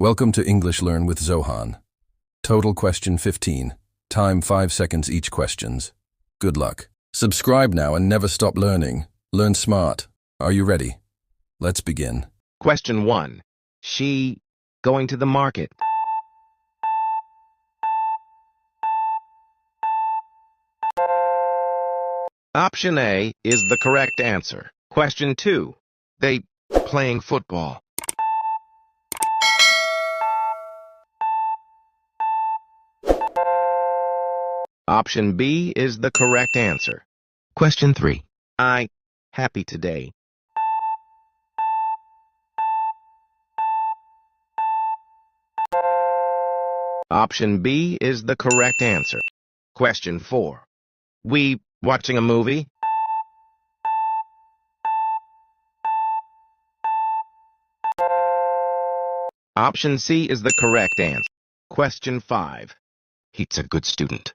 Welcome to English Learn with Zohan. Total question 15. Time 5 seconds each questions. Good luck. Subscribe now and never stop learning. Learn smart. Are you ready? Let's begin. Question 1. She going to the market. Option A is the correct answer. Question 2. They playing football. Option B is the correct answer. Question 3. I happy today. Option B is the correct answer. Question 4. We watching a movie? Option C is the correct answer. Question 5. He's a good student.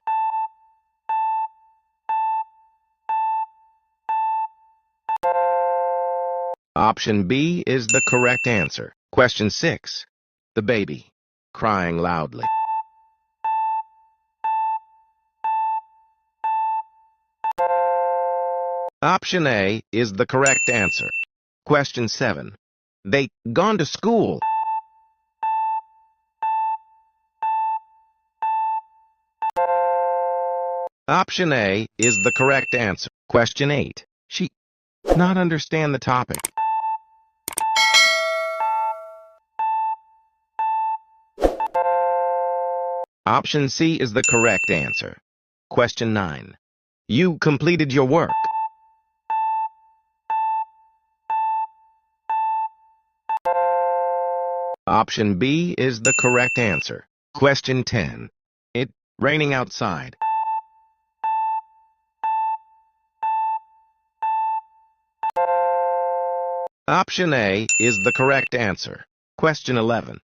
Option B is the correct answer. Question 6. The baby crying loudly. Option A is the correct answer. Question 7. They gone to school. Option A is the correct answer. Question 8. She not understand the topic. Option C is the correct answer. Question 9. You completed your work. Option B is the correct answer. Question 10. It raining outside. Option A is the correct answer. Question 11.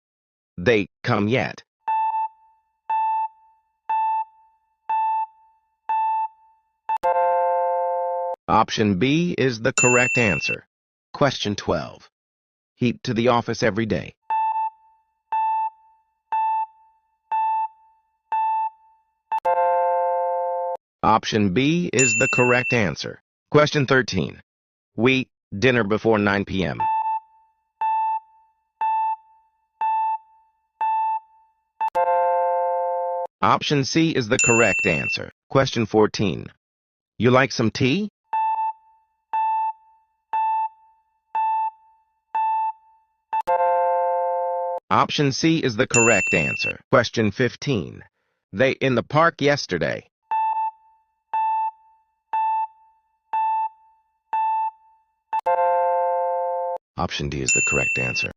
They come yet. Option B is the correct answer. Question 12. He to the office every day. Option B is the correct answer. Question 13. We dinner before 9 p.m. Option C is the correct answer. Question 14. You like some tea? Option C is the correct answer. Question 15. They in the park yesterday. Option D is the correct answer.